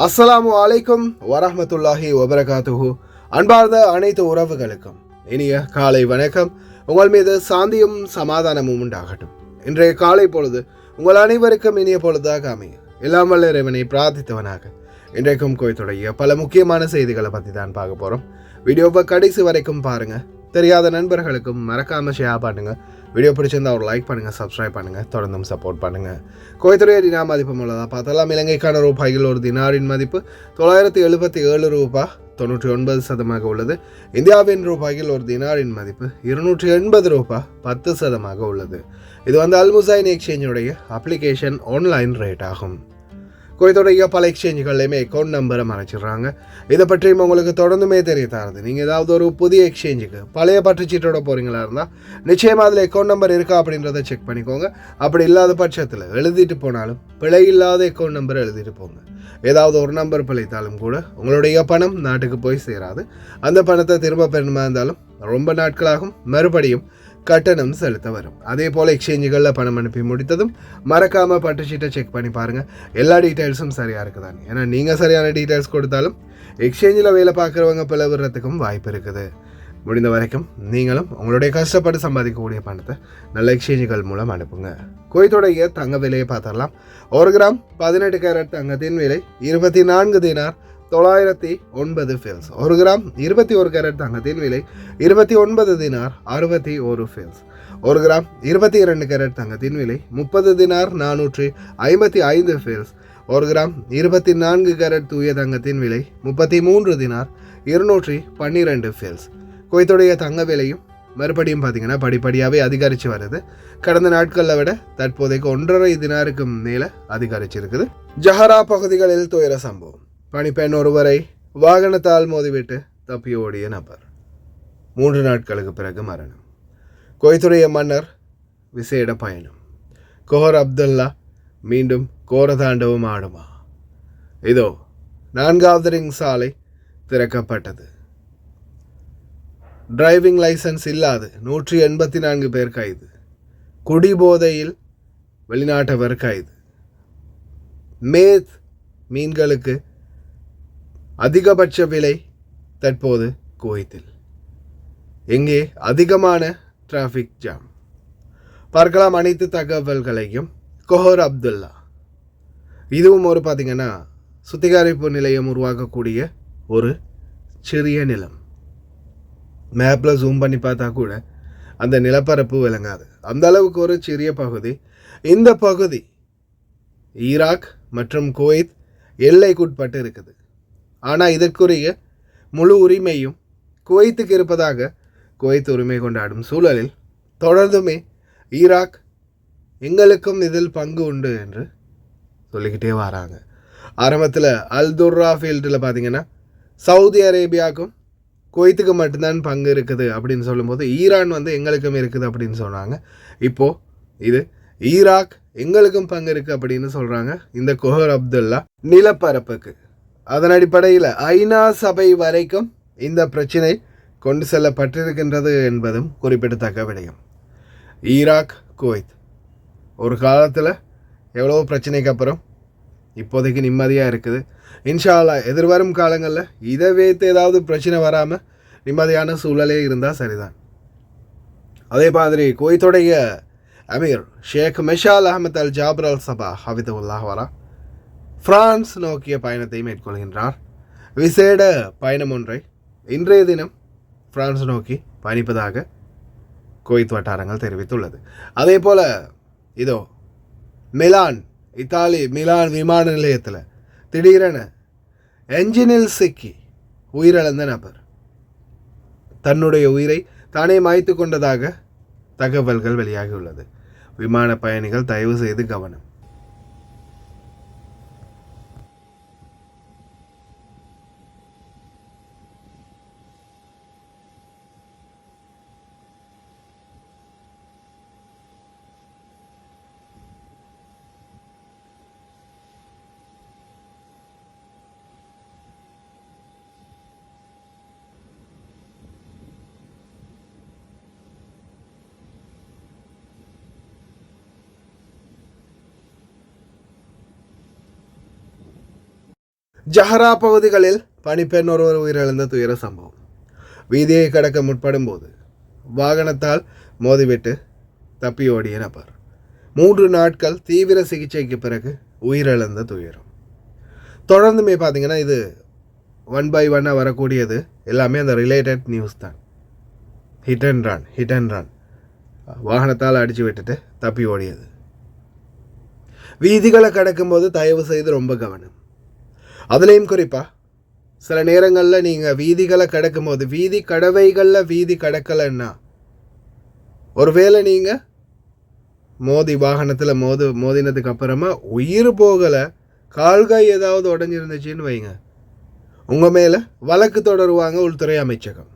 அஸ்ஸலாமு அலைக்கும் வரஹ்மத்துல்லாஹி வபரகாத்துஹு. அன்பார்ந்த அனைத்து உறவுகளுக்கும் இனிய காலை வணக்கம். உங்கள் மீது சாந்தியும் சமாதானமும் உண்டாகட்டும். இன்றைய காலை பொழுது உங்கள் அனைவருக்கும் இனிய பொழுதாக அமைய எல்லாம் வல்ல இறைவனை பிரார்த்தித்தவனாக இன்றைக்கும் கோயத்துடைய பல முக்கியமான செய்திகளை பற்றி தான் பார்க்க போகிறோம். வீடியோவை கடைசி வரைக்கும் பாருங்கள். தெரியாத நண்பர்களுக்கும் மறக்காமல் ஷேர் பண்ணுங்கள். வீடியோ பிடிச்சிருந்தா ஒரு லைக் பண்ணுங்கள், சப்ஸ்கிரைப் பண்ணுங்கள், தொடர்ந்தும் சப்போர்ட் பண்ணுங்கள். குவைத்துடைய தினார் மதிப்பு மூலமாக பார்த்தலாம். இலங்கைக்கான ரூபாய்கள் ஒரு தினாரின் மதிப்பு 977 ரூபாய் 99% உள்ளது. இந்தியாவின் ரூபாய்கள் ஒரு தினாரின் மதிப்பு 280 ரூபாய் 10% உள்ளது. இது அல்முசைன் எக்ஸ்சேஞ்சுடைய அப்ளிகேஷன் ஆன்லைன் ரேட் ஆகும். குவைத்துடைய பல எக்ஸ்சேஞ்சுகள்லையுமே அக்கௌண்ட் நம்பரை மறைச்சிடுறாங்க. இதை பற்றியும் உங்களுக்கு தொடர்ந்துமே தெரிய தராது. நீங்கள் ஏதாவது ஒரு புதிய எக்ஸ்சேஞ்சுக்கு பழைய பற்றுச்சீட்டோட போகிறீங்களா இருந்தால் நிச்சயமாக அதில் அக்கௌண்ட் நம்பர் இருக்கா அப்படின்றத செக் பண்ணிக்கோங்க. அப்படி இல்லாத பட்சத்தில் எழுதிட்டு போனாலும் பிழை இல்லாத அக்கௌண்ட் நம்பர் எழுதிட்டு போங்க. ஏதாவது ஒரு நம்பர் பிழைத்தாலும் கூட உங்களுடைய பணம் நாட்டுக்கு போய் சேராது. அந்த பணத்தை திரும்ப பெறணுமா இருந்தாலும் ரொம்ப நாட்களாகும், மறுபடியும் கட்டணம் செலுத்த வரும். அதே போல் எக்ஸ்சேஞ்சுகளில் பணம் அனுப்பி முடித்ததும் மறக்காமல் பட்டுச்சீட்டை செக் பண்ணி பாருங்கள். எல்லா டீட்டெயில்ஸும் சரியாக இருக்குதாங்க. ஏன்னா நீங்கள் சரியான டீட்டெயில்ஸ் கொடுத்தாலும் எக்ஸ்சேஞ்சில் வேலை பார்க்குறவங்க பிளவுறதுக்கும் வாய்ப்பு இருக்குது. முடிந்த வரைக்கும் நீங்களும் உங்களுடைய கஷ்டப்பட்டு சம்பாதிக்கக்கூடிய பணத்தை நல்ல எக்ஸ்சேஞ்சுகள் மூலம் அனுப்புங்க. குவைத்துடைய தங்க விலையை பார்த்தரலாம். 1 கிராம் 18 கேரட் தங்கத்தின் விலை 24 தினார் 909 ஃபேல்ஸ். 1 கிராம் 21 கேரட் தங்கத்தின் விலை 29 தினார் 61 ஃபேல்ஸ். 1 கிராம் 22 கேரட் தங்கத்தின் விலை 30 தினார் 455 ஃபேல்ஸ். 1 கிராம் 24 கேரட் தூய தங்கத்தின் விலை 33 தினார் 212 ஃபேல்ஸ். குவைத்துடைய தங்க விலையும் மறுபடியும் பார்த்தீங்கன்னா படிப்படியாகவே அதிகரித்து வருது. கடந்த நாட்களில் விட தற்போதைக்கு 1.5 தினாருக்கு மேலே அதிகரிச்சிருக்குது. ஜஹரா பகுதிகளில் துயர சம்பவம். பணிப்பெண் ஒருவரை வாகனத்தால் மோதிவிட்டு தப்பி ஓடிய நபர் 3 நாட்களுக்கு பிறகு மரணம். குவைத்துடைய மன்னர் விசேட பயணம். கோஹர் அப்துல்லா மீண்டும் கோரதாண்டவம் ஆடுமா? இதோ 4வது ரிங் சாலை திறக்கப்பட்டது. டிரைவிங் லைசன்ஸ் இல்லாது 184 பேர் கைது. குடிபோதையில் வெளிநாட்டவர் கைது. மேத் மீன்களுக்கு அதிகபட்ச விலை தற்போது குவைத்தில். எங்கே அதிகமான டிராஃபிக் ஜாம்? பார்க்கலாம் அனைத்து தகவல்களையும். கோஹர் அப்துல்லா இதுவும் ஒரு பார்த்திங்கன்னா சுத்திகரிப்பு நிலையம் உருவாக்கக்கூடிய ஒரு சிறிய நிலம். மேப்பில் ஜூம் பண்ணி பார்த்தா கூட அந்த நிலப்பரப்பு விளங்காது. அந்த அளவுக்கு ஒரு சிறிய பகுதி. இந்த பகுதி ஈராக் மற்றும் குவைத் எல்லைக்குட்பட்டு இருக்குது. ஆனால் இதற்குரிய முழு உரிமையும் குவைத்துக்கு இருப்பதாக குவைத் உரிமை கொண்டாடும் சூழலில் தொடர்ந்துமே ஈராக் எங்களுக்கும் இதில் பங்கு உண்டு என்று சொல்லிக்கிட்டே வராங்க. ஆரம்பத்தில் அல்துர்ரா ஃபீல்டில் பார்த்திங்கன்னா சவுதி அரேபியாவுக்கும் குவைத்துக்கு மட்டும்தான் பங்கு இருக்குது அப்படின்னு சொல்லும்போது ஈரான் எங்களுக்கும் இருக்குது அப்படின்னு சொன்னாங்க. இப்போது இது ஈராக் எங்களுக்கும் பங்கு இருக்குது அப்படின்னு சொல்கிறாங்க. இந்த கோஹர் அப்துல்லா நிலப்பரப்புக்கு அதன் அடிப்படையில் ஐநா சபை வரைக்கும் இந்த பிரச்சினை கொண்டு செல்லப்பட்டிருக்கின்றது என்பதும் குறிப்பிடத்தக்க விடயம். ஈராக் குவைத் ஒரு காலத்தில் எவ்வளோ பிரச்சனைக்கு அப்புறம் இப்போதைக்கு நிம்மதியாக இருக்குது. இன்ஷா அல்லாஹ் எதிர்வரும் காலங்களில் இதை வைத்து ஏதாவது பிரச்சனை வராமல் நிம்மதியான சூழலே இருந்தால் சரிதான். அதே மாதிரி குவைத்துடைய அமீர் ஷேக் மெஷால் அஹமத் அல் ஜாபர் அல் சபா ஹவிதுல்லாஹ் வரா பிரான்ஸ் நோக்கிய பயணத்தை மேற்கொள்கின்றார். விசேட பயணம் ஒன்றை இன்றைய தினம் பிரான்ஸ் நோக்கி பயணிப்பதாக குவைத் வட்டாரங்கள் தெரிவித்துள்ளது. அதே போல் இதோ மிலான் இத்தாலி மிலான் விமான நிலையத்தில் திடீரென என்ஜினில் சிக்கி உயிரிழந்த நபர் தன்னுடைய உயிரை தானே மாய்த்து கொண்டதாக தகவல்கள் வெளியாகியுள்ளது. விமான பயணிகள் தயவு செய்து கவனம். ஜஹரா பகுதிகளில் பணிப்பெண் ஒருவர் உயிரிழந்த துயர சம்பவம். வீதியை கடக்க முற்படும் போது வாகனத்தால் மோதிவிட்டு தப்பி ஓடிய நபர் 3 நாட்கள் தீவிர சிகிச்சைக்கு பிறகு உயிரிழந்த துயரம். தொடர்ந்துமே பார்த்தீங்கன்னா இது 1 by 1 வரக்கூடியது எல்லாமே அந்த ரிலேட்டட் நியூஸ் தான். ஹிட் அண்ட் ரன் வாகனத்தால் அடித்து விட்டுட்டு தப்பி ஓடியது. வீதிகளை கடக்கும்போது தயவு செய்து ரொம்ப கவனம். அதுலேயும் குறிப்பாக சில நேரங்களில் நீங்கள் வீதிகளை கடக்கும்போது வீதி கடவைகளில் வீதி கடக்கலைன்னா ஒருவேளை நீங்கள் வாகனத்தில் மோதினதுக்கு அப்புறமா உயிர் போகலை, கால்காய் ஏதாவது உடஞ்சிருந்துச்சின்னு வைங்க, உங்கள் மேலே வழக்கு தொடருவாங்க உள்துறை அமைச்சகம்.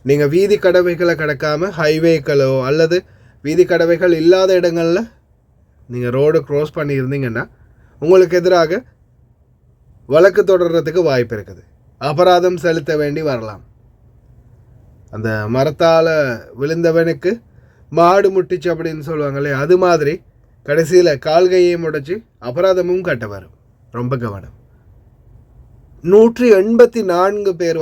நீங்கள் வீதி கடவைகளை கடக்காமல் ஹைவேக்களோ அல்லது வீதி கடவைகள் இல்லாத இடங்களில் நீங்கள் ரோடு க்ராஸ் பண்ணியிருந்தீங்கன்னா உங்களுக்கு எதிராக வழக்கு தொடர்றதுக்கு வாய்ப்பு இருக்குது. அபராதம் செலுத்த வேண்டி வரலாம். அந்த மரத்தால் விழுந்தவனுக்கு மாடு முட்டிச்சு அப்படின்னு சொல்லுவாங்களே, அது மாதிரி கடைசியில் கால்கையை முடைச்சி அபராதமும் கட்ட வரும். ரொம்ப கவனம். 184 பேர்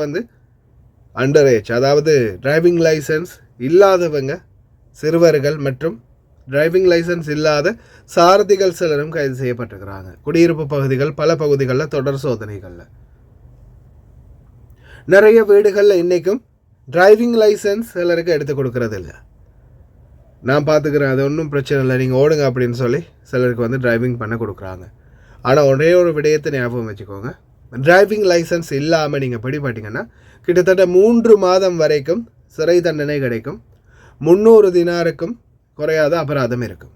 அண்டர் ஏஜ், அதாவது டிரைவிங் லைசன்ஸ் இல்லாதவங்க, சிறுவர்கள் மற்றும் டிரைவிங் லைசன்ஸ் இல்லாத சாரதிகள் சிலரும் கைது செய்யப்பட்டிருக்கிறாங்க. குடியிருப்பு பகுதிகள் பல பகுதிகளில் தொடர் சோதனைகளில் நிறைய வீடுகளில் இன்றைக்கும் டிரைவிங் லைசன்ஸ் சிலருக்கு எடுத்து கொடுக்கறது இல்லை. நான் பார்த்துக்கிறேன், அது ஒன்றும் பிரச்சனை இல்லை, நீங்கள் ஓடுங்க அப்படின்னு சொல்லி சிலருக்கு டிரைவிங் பண்ண கொடுக்குறாங்க. ஆனால் ஒரே ஒரு விடயத்தை ஞாபகம் வச்சுக்கோங்க, டிரைவிங் லைசன்ஸ் இல்லாமல் நீங்கள் பிடிபட்டீங்கன்னா கிட்டத்தட்ட 3 மாதம் வரைக்கும் சிறை தண்டனை கிடைக்கும். 300 தினாருக்கும் குறையாத அபராதம் இருக்கும்.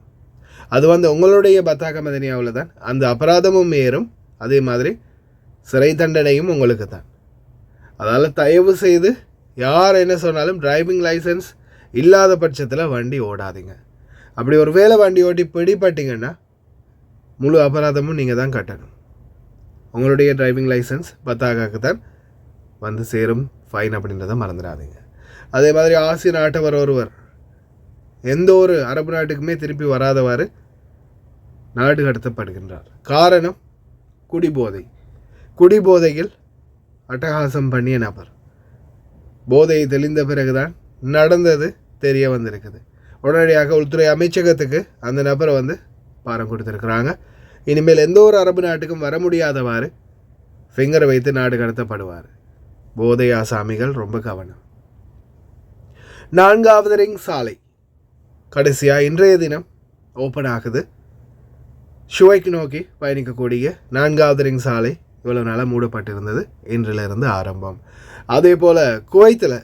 அது உங்களுடைய பத்தாக்க மதனியாவில் தான் அந்த அபராதமும் ஏறும், அதே மாதிரி சிறை தண்டனையும் உங்களுக்கு தான். அதால் தயவு செய்து யார் என்ன சொன்னாலும் டிரைவிங் லைசன்ஸ் இல்லாத பட்சத்தில் வண்டி ஓடாதீங்க. அப்படி ஒரு வேளை வண்டி ஓட்டி பிடிப்பட்டீங்கன்னா முழு அபராதமும் நீங்கள் தான் கட்டணும். உங்களுடைய டிரைவிங் லைசன்ஸ் பத்தாக்காக்கு தான் சேரும் ஃபைன் அப்படின்றத மறந்துடாதீங்க. அதே மாதிரி ஆசிய நாட்டவர் ஒருவர் எந்த ஒரு அரபு நாட்டுக்குமே திருப்பி வராதவாறு நாடு கடத்தப்படுகின்றார். காரணம் குடிபோதையில் அட்டகாசம் பண்ணிய நபர். போதை தெளிந்த பிறகுதான் நடந்தது தெரிய வந்திருக்குது. உடனடியாக உள்துறை அமைச்சகத்துக்கு அந்த நபரை பாரம் கொடுத்துருக்குறாங்க. இனிமேல் எந்த ஒரு அரபு நாட்டுக்கும் வர முடியாதவாறு ஃபிங்கரை வைத்து நாடு கடத்தப்படுவார். போதை ஆசாமிகள் ரொம்ப கவனம். 4வது ரிங் சாலை கடைசியாக இன்றைய தினம் ஓப்பன் ஆகுது. ஷுவைக்கு நோக்கி பயணிக்கக்கூடிய 4வது ரிங் சாலை இவ்வளோ நாளாக மூடப்பட்டிருந்தது, இன்றிலிருந்து ஆரம்பம். அதே போல் குவைத்தில்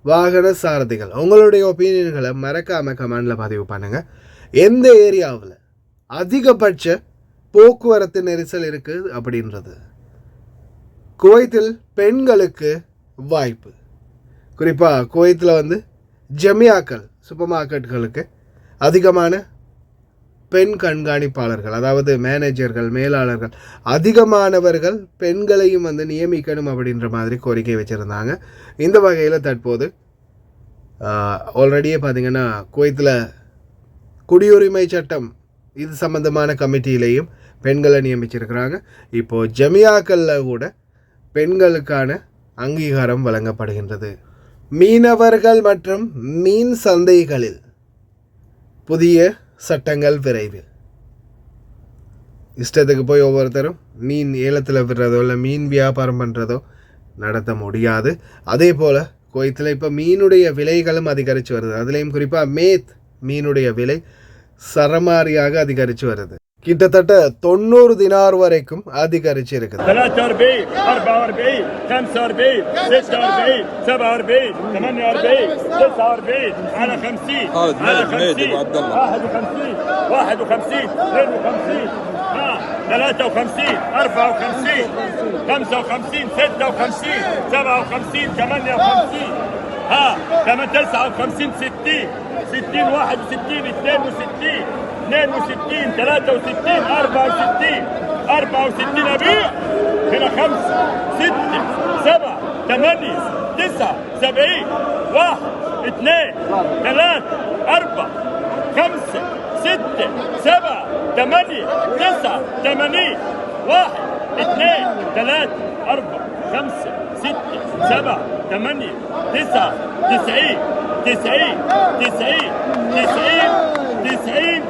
வாகன சாரதிகள் உங்களுடைய ஒப்பீனியன்களை மறக்காமல் கமெண்டில் பதிவு பண்ணுங்கள். எந்த ஏரியாவில் அதிகபட்ச போக்குவரத்து நெரிசல் இருக்குது அப்படின்றது. குவைத்தில் பெண்களுக்கு வாய்ப்பு, குறிப்பாக குவைத்தில் ஜமியாக்கள் சூப்பர் மார்க்கெட்டுகளுக்கு அதிகமான பெண் கண்காணிப்பாளர்கள், அதாவது மேனேஜர்கள், மேலாளர்கள், அதிகமானவர்கள் பெண்களையும் நியமிக்கணும் அப்படின்ற மாதிரி கோரிக்கை வச்சுருந்தாங்க. இந்த வகையில் தற்போது ஆல்ரெடியே பார்த்திங்கன்னா குவைத்தில் குடியுரிமை சட்டம் இது சம்பந்தமான கமிட்டியிலையும் பெண்களை நியமிச்சிருக்கிறாங்க. இப்போது ஜமியாக்களில் கூட பெண்களுக்கான அங்கீகாரம் வழங்கப்படுகின்றது. மீனவர்கள் மற்றும் மீன் சந்தைகளில் புதிய சட்டங்கள் விரைவில். இஷ்டத்துக்கு போய் ஒவ்வொருத்தரும் மீன் ஏலத்தில் விடுறதோ இல்லை மீன் வியாபாரம் பண்ணுறதோ நடத்த முடியாது. அதே போல் குவைத்தில் இப்போ மீனுடைய விலைகளும் அதிகரித்து வருது. அதுலேயும் குறிப்பாக மேத் மீனுடைய விலை சரமாரியாக அதிகரித்து வருது. கிட்டத்தட்ட 90 தினார் வரைக்கும் அதிகரிச்சு இருக்குது. 43 44 45 46 47 48 49 على 50 على 50 51 52 53 54 55 56 57 58 59 59 60 60 61 62 62 63 64 64 أبيع هنا 5 6 7 8 9 70 1 2 3 4 5 6 7 8 9 80 1 اثنين ثلاثة أربعة خمسة ستة سبعة ثمانية تسعة 90 90 90 90 90